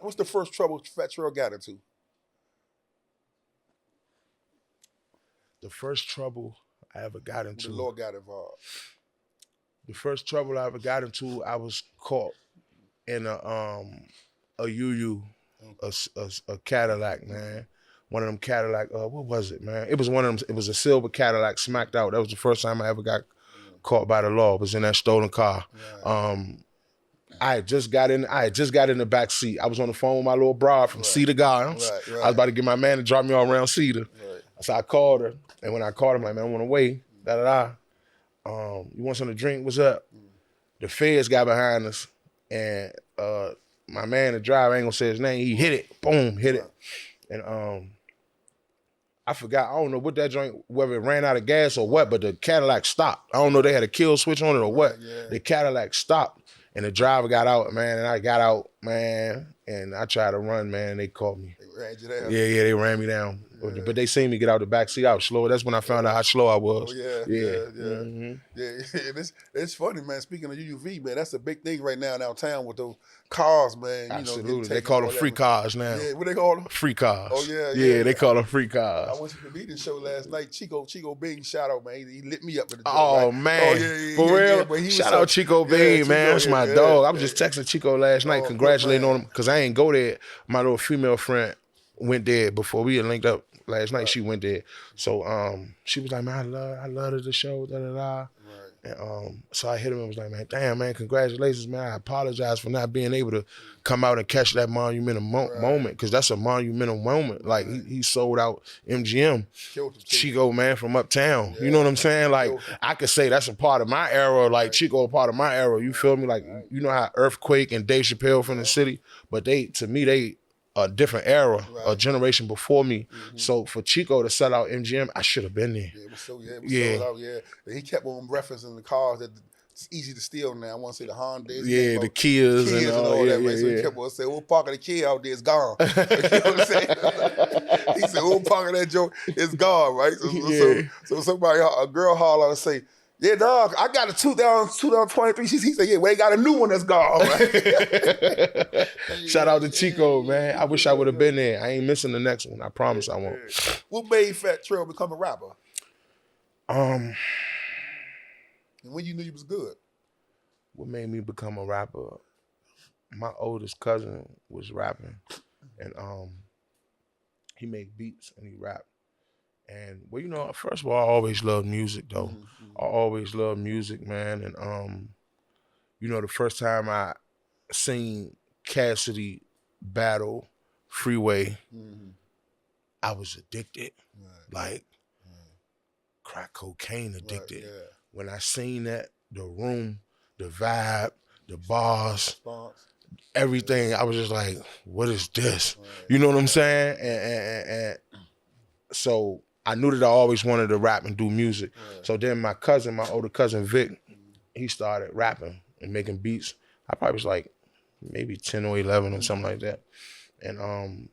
What's the first trouble Fat Trel got into? The first trouble I ever got into. The Lord got involved. The first trouble I ever got into, I was caught in a UU, a Cadillac, man. One of them Cadillac, what was it, man? It was one of them, it was a silver Cadillac smacked out. That was the first time I ever got caught by the law. It was in that stolen car. Right. I had just got in the back seat. I was on the phone with my little broad from Cedar Gardens. Right. I was about to get my man to drop me all around Cedar. Right. So I called her, and when I called her, I'm like, man, I'm on the way, you want something to drink? What's up? The feds got behind us, and my man, the driver, I ain't gonna say his name, he hit it, boom, hit it. And I forgot, I don't know what that joint, whether it ran out of gas or what, but the Cadillac stopped. I don't know, they had a kill switch on it or what. Yeah. The Cadillac stopped, and the driver got out, man, and I got out, man, and I tried to run, man, and they caught me. They ran you down? Yeah, they ran me down. Yeah. But they seen me get out the back seat. I was slow. That's when I found out how slow I was. Oh, yeah. It's funny, man. Speaking of UUV, man, that's a big thing right now downtown with those cars, man. Absolutely. They call them free cars now. Yeah, what they call them? Free cars. Oh, yeah. Yeah, they call them free cars. I went to the meeting show last night. Chico Bean, shout out, man. He lit me up in the joint. Oh, right? Man. Oh, yeah, for real? Shout out Chico Bean, man. That's my dog. I was just texting Chico last night, congratulating on him, because I ain't go there. My little female friend went there before we had linked up. Last night she went there, so she was like, man, I love the show, da da da. Right. And so I hit him and was like, man, damn, man, congratulations, man. I apologize for not being able to come out and catch that monumental moment, because that's a monumental moment. Like he sold out MGM, Chico, man, from uptown. Yeah. You know what I'm saying? Like I could say that's a part of my era, like Chico a part of my era. You feel me? Like you know how Earthquake and Dave Chappelle from the city, but to me they a different era, a generation before me. So for Chico to sell out MGM, I should have been there. Yeah, it was sold out, But he kept on referencing the cars that it's easy to steal now. I want to say the Hondas. Yeah, the Kias and all that. Right? So he kept on saying, "We'll park of the Kia out there is gone." You know what I'm saying? He said, "We'll park of that joke is gone," right? So somebody, a girl holler and say, "Yeah, dog, I got a 2023. He said, "Yeah, well, they got a new one that's gone." Right? Shout out to Chico, man. I wish I would have been there. I ain't missing the next one. I promise I won't. What made Fat Trel become a rapper? And when you knew you was good? What made me become a rapper? My oldest cousin was rapping, and he made beats and he rapped. And well, you know, first of all, I always loved music though. I always loved music, man. And you know, the first time I seen Cassidy battle Freeway, I was addicted. Like crack cocaine addicted. When I seen that, the room, the vibe, the bars, everything, I was just like, what is this? You know what I'm saying? And so I knew that I always wanted to rap and do music. So then my older cousin Vic, he started rapping and making beats. I probably was like maybe 10 or 11 or something like that. And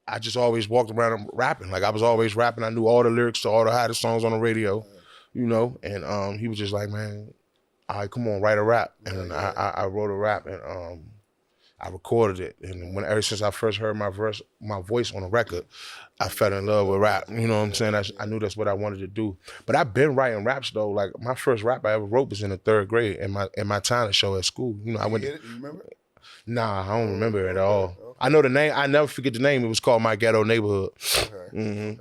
I just always walked around rapping. Like I was always rapping. I knew all the lyrics to all the hottest songs on the radio, you know? And he was just like, man, all right, come on, write a rap. And I wrote a rap and I recorded it. And ever since I first heard my voice on a record, I fell in love with rap. You know what I'm saying? I knew that's what I wanted to do. But I've been writing raps though. Like my first rap I ever wrote was in the 3rd grade in my talent show at school. You know, I went. You remember it? Nah, I don't remember it at all. Okay. I know the name. I never forget the name. It was called My Ghetto Neighborhood. Okay.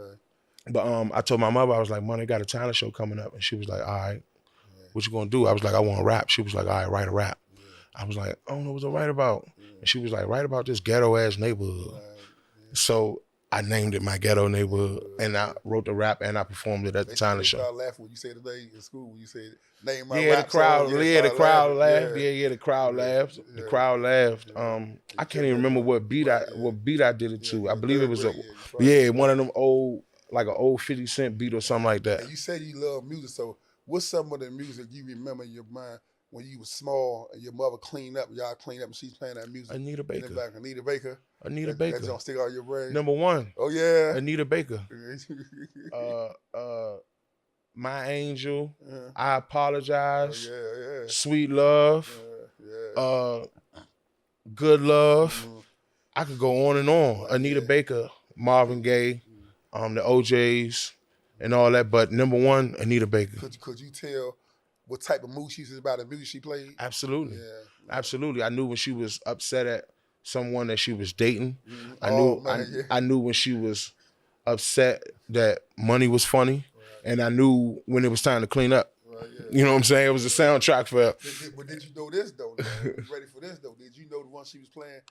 But I told my mother, I was like, Mom, they got a talent show coming up, and she was like, all right, what you gonna do? I was like, I want to rap. She was like, all right, write a rap. I was like, I don't know what to write about. And she was like, write about this ghetto ass neighborhood. So I named it My Ghetto Neighborhood, and I wrote the rap and I performed it at the talent show. They started laughing when you said today in school when you said name my rap. The crowd laughed. The crowd laughed. The crowd laughed. I can't even remember what beat I did it to. I believe it was one of them old, like an old 50 Cent beat or something like that. And you said you love music, so what's some of the music you remember in your mind when you was small and your mother cleaned up, y'all cleaned up and she's playing that music? Anita Baker. Anita Baker. Baker. That don't stick out your brain. Number 1. Oh yeah. Anita Baker. My Angel. I Apologize. Oh, yeah. Sweet Love. Good Love. I could go on and on. Anita Baker, Marvin Gaye, the OJs, and all that. But number one, Anita Baker. Could you tell what type of mood she was about, the music she played? Absolutely. Yeah. Absolutely. I knew when she was upset at someone that she was dating. I knew when she was upset that money was funny. And I knew when it was time to clean up. You know what I'm saying? It was a soundtrack for... But did you know this, though? You ready for this, though? Did you know the one she was playing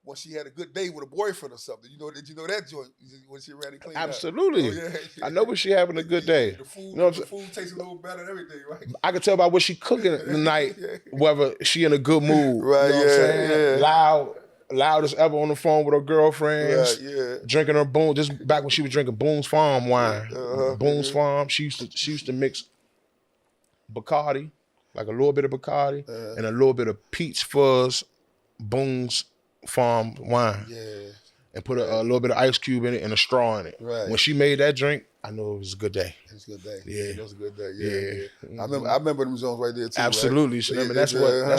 when she had a good day with a boyfriend or something? Did you know that joint when she ready to clean Absolutely. up? Absolutely. I know when she having a good day. The food, you know the food tastes a little better and everything, right? I can tell by what she cooking the night, whether she in a good mood. Right, you know what I'm saying? Loud as ever on the phone with her girlfriends, drinking her Boone. This back when she was drinking Boone's Farm wine. Boone's Farm. She used to mix Bacardi, like a little bit of Bacardi, and a little bit of peach fuzz Boone's Farm wine. Yeah. And put a little bit of ice cube in it and a straw in it. Right. When she made that drink, I knew it was a good day. It was a good day. Yeah. It was a good day. Yeah. Mm-hmm. I remember them zones right there too. Absolutely. Right? I mean, that's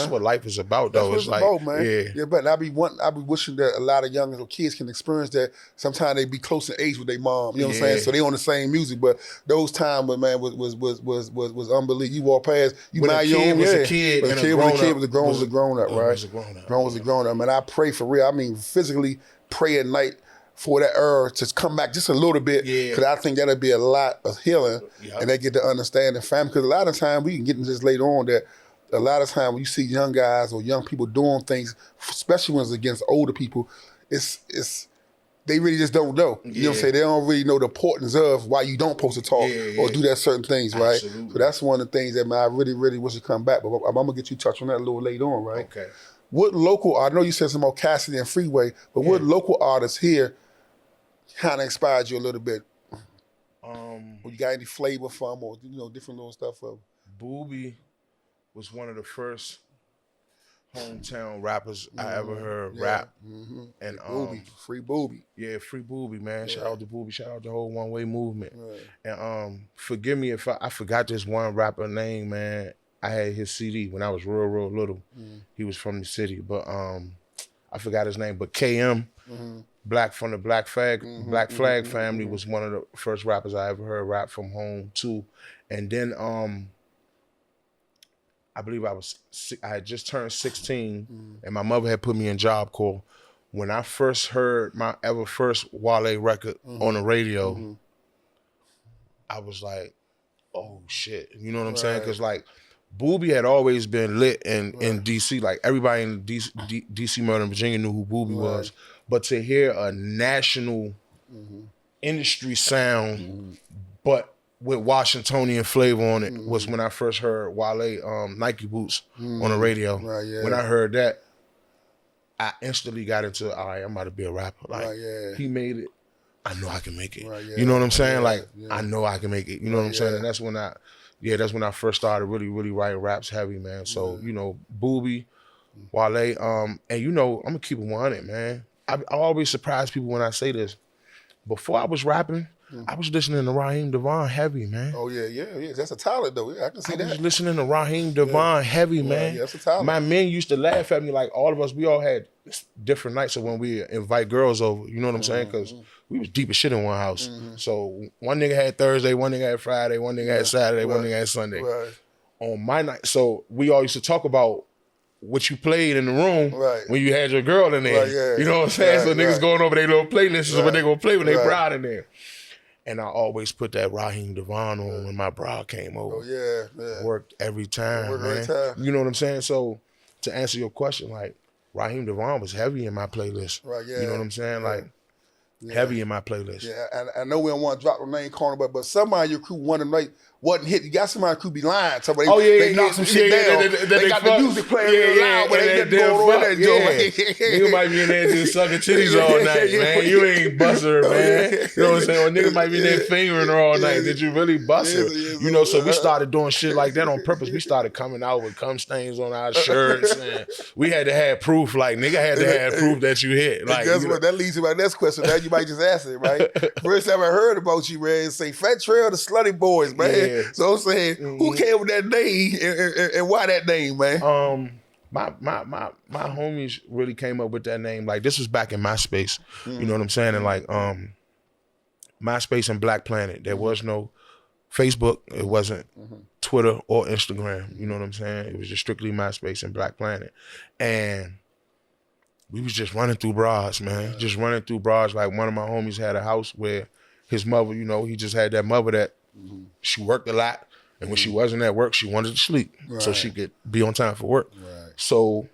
what life is about, though. That's what it's about, man. Yeah. But I be wishing that a lot of young little kids can experience that. Sometimes they be close in age with their mom. You know what I'm saying? So they on the same music, but those times, man, was unbelievable. You walk past, you mind your own. Was a kid, but a kid was a grown up, right? Grown was a grown up. Man, I pray for real. I mean, physically pray at night for that urge to come back just a little bit, because I think that'll be a lot of healing, and they get to understand the family. Because a lot of times, we can get into this later on, that a lot of times when you see young guys or young people doing things, especially when it's against older people, it's they really just don't know. You know what I'm saying? They don't really know the importance of why you don't supposed to talk or do that certain things, right? Absolutely. So that's one of the things that, man, I really, really wish to come back. But I'm gonna get you touched on that a little later on, right? Okay. What local? I know you said something about Cassidy and Freeway, but what local artists here kind of inspired you a little bit? You got any flavor from, or different little stuff from? Booby was one of the first hometown rappers I ever heard rap. And Booby, Free Booby. Yeah, Free Booby, man. Shout out to Booby. Shout out the whole One Way movement. And forgive me if I forgot this one rapper name, man. I had his CD when I was real little. He was from the city, but I forgot his name. But KM. Black from the Black Flag family was one of the first rappers I ever heard rap from home too. And then I believe I had just turned 16 and my mother had put me in Job Corps. When I first heard my first Wale record on the radio, I was like, oh shit. You know what I'm saying? Because like Booby had always been lit in DC. Like everybody in DC, Maryland, Virginia knew who Booby was. But to hear a national industry sound, but with Washingtonian flavor on it, was when I first heard Wale Nike Boots on the radio. When I heard that, I instantly got into, all right, I'm about to be a rapper. Like, he made it. I know I can make it. You know what I'm saying? I know I can make it. You know what I'm saying? And that's when I first started really, really writing raps heavy, man. So, Booby, Wale, and I'm gonna keep it 100, man. I always surprise people when I say this. Before I was rapping, I was listening to Raheem DeVaughn heavy, man. Oh, yeah. That's a talent, though. Yeah, I can see that. I was listening to Raheem DeVaun heavy, man. Yeah, that's a talent. My men used to laugh at me, like all of us, we all had different nights of when we invite girls over, you know what I'm saying? Because we was deep as shit in one house. So one nigga had Thursday, one nigga had Friday, one nigga had Saturday, one nigga had Sunday. On my night, so we all used to talk about what you played in the room when you had your girl in there. You know what I'm saying? So niggas going over their little playlists is what they gonna play when they bride in there. And I always put that Raheem DeVaun on when my bride came over. Oh, yeah. Worked every time, man. You know what I'm saying? So to answer your question, like, Raheem DeVaun was heavy in my playlist. You know what I'm saying? Like, heavy in my playlist. Yeah, and I know we don't want to drop the name corner, but somebody in your crew one night wasn't hit. You got somebody in your crew be lying. Somebody they knocked some shit down. They got the music playing real loud, but they didn't go on that joint. Nigga might be in there just sucking titties all night, man. You ain't bust her, man. You know what I'm saying? Or nigga might be in there fingering her all night. Did you really bust her? You know, so we started doing shit like that on purpose. We started coming out with cum stains on our shirts, and we had to have proof. Like, nigga had to have proof that you hit. Like, guess what? That leads to my next question. Now you might just ask it, right? First time I heard about you, man, say Fat Trel, the Slutty Boys, man. So I'm saying, who came with that name and why that name, man? My homies really came up with that name. Like this was back in MySpace. You know what I'm saying? And like MySpace and Black Planet. There was no Facebook. It wasn't Twitter or Instagram. You know what I'm saying? It was just strictly MySpace and Black Planet. And we was just running through bras, man. Just running through bras. Like one of my homies had a house where his mother, you know, he just had that mother that she worked a lot. And when she wasn't at work, she wanted to sleep so she could be on time for work. Right. So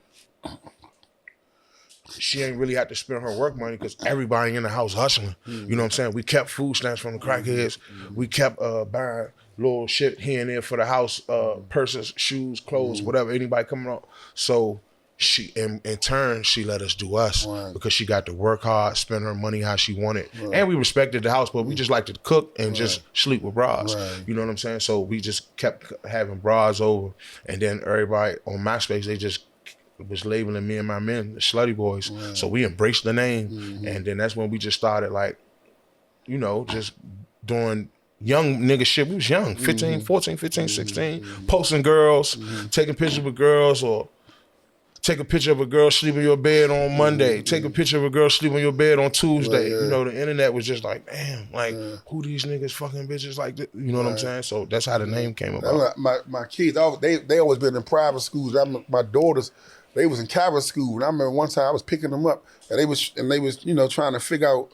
she ain't really had to spend her work money because everybody in the house hustling. You know what I'm saying? We kept food stamps from the crackheads. We kept buying little shit here and there for the house, purses, shoes, clothes, whatever, anybody coming up. So she, in turn, she let us do us because she got to work hard, spend her money how she wanted. And we respected the house, but we just liked to cook and just sleep with bras. You know what I'm saying? So we just kept having bras over. And then everybody on MySpace, they just was labeling me and my men the Slutty Boys. So we embraced the name. And then that's when we just started like, you know, just doing young nigga shit. We was young, 14, 15, 16, posting girls, taking pictures with girls, or take a picture of a girl sleeping in your bed on Monday. Take a picture of a girl sleeping in your bed on Tuesday. You know, the internet was just like, damn, like, who these niggas fucking bitches like this? You know what I'm saying? So that's how the name came about. My kids, they always been in private schools. My daughters, they was in Catholic school. And I remember one time I was picking them up, and they was, you know, trying to figure out.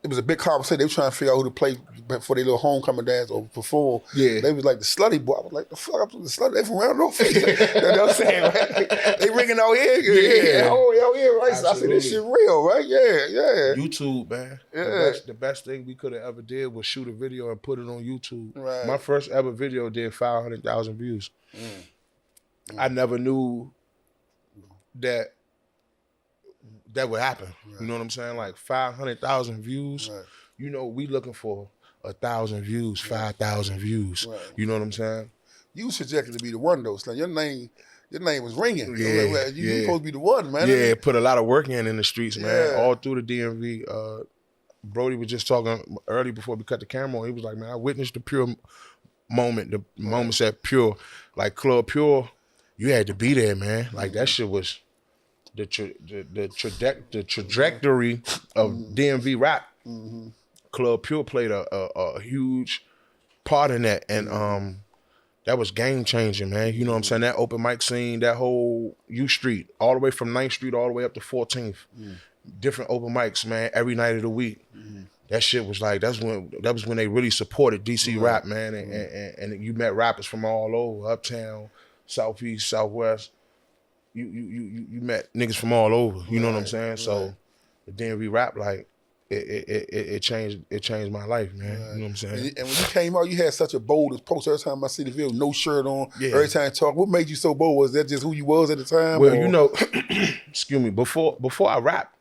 It was a big conversation. They were trying to figure out who to play for their little homecoming dance or perform. Yeah. They was like the Slutty Boy. I was like, the fuck, I'm the Slutty. They from around no face. You know what I'm saying, right? They ringing out here. Yeah. Oh, out here, right? So I said, this shit real, right? Yeah. YouTube, man. Yeah. The best thing we could have ever did was shoot a video and put it on YouTube. Right. My first ever video did 500,000 views. I never knew that would happen. You know what I'm saying? Like 500,000 views. You know, we looking for 1,000 views, 5,000 views. You know what I'm saying? You was projected to be the one though. So your name was ringing. Yeah, you supposed to be the one, man. Yeah, put a lot of work in the streets, man. All through the DMV. Brody was just talking early before we cut the camera on. He was like, man, I witnessed the pure moment, the moments at Pure. Like Club Pure, you had to be there, man. Like that shit was the trajectory of DMV rap. Club Pure played a huge part in that, and that was game changing, man. You know what I'm saying? That open mic scene, that whole U Street, all the way from 9th Street all the way up to 14th, different open mics, man, every night of the week. That shit was like, that was when they really supported DC rap, man, and you met rappers from all over, Uptown, Southeast, Southwest. You met niggas from all over. You know what I'm saying? So the DMV rap, like, it changed my life, man. You know what I'm saying? And when you came out, you had such a bold approach. Every time I see the video, no shirt on. Every time you talk, what made you so bold? Was that just who you was at the time? Well, you know, excuse me, before I rap,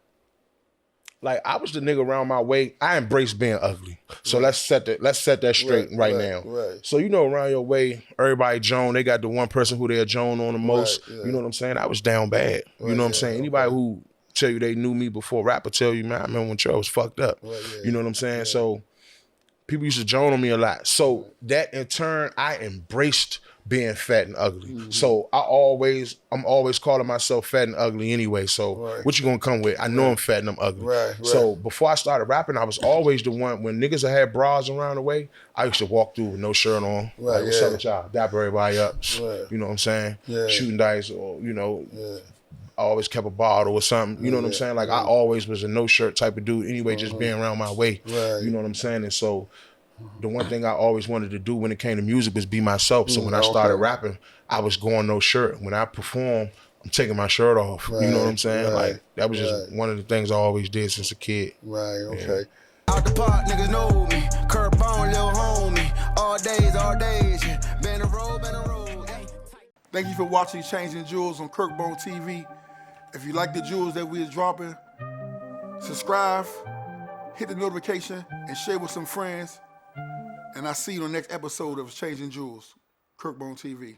like I was the nigga around my way. I embraced being ugly. So let's set that straight right now. So you know, around your way, everybody Joan, they got the one person who they're Joan on the most. You know what I'm saying? I was down bad. You know what I'm saying? Anybody who tell you they knew me before rap will tell you, man, I remember when Trel was fucked up. You know what I'm saying? So people used to Joan on me a lot. So that in turn, I embraced being fat and ugly. So I'm always calling myself fat and ugly anyway. So what you gonna come with? I know I'm fat and I'm ugly. So before I started rapping, I was always the one, when niggas had bras around the way, I used to walk through with no shirt on. Like, what's up with y'all? Dapper everybody up. You know what I'm saying? Shooting dice, or, you know, I always kept a bottle or something. You know what I'm saying? Like I always was a no shirt type of dude anyway, just being around my way. You know what I'm saying? And so the one thing I always wanted to do when it came to music was be myself. So when I started rapping, I was going no shirt. When I perform, I'm taking my shirt off. You know what I'm saying? Like that was just one of the things I always did since a kid. Out the park, niggas know me. Curb on, little homie. All days, yeah. Been a road. Thank you for watching Changing Jewels on Kirkbone TV. If you like the jewels that we're dropping, subscribe, hit the notification, and share with some friends. And I'll see you on the next episode of Changing Jewels, Kirkbone TV.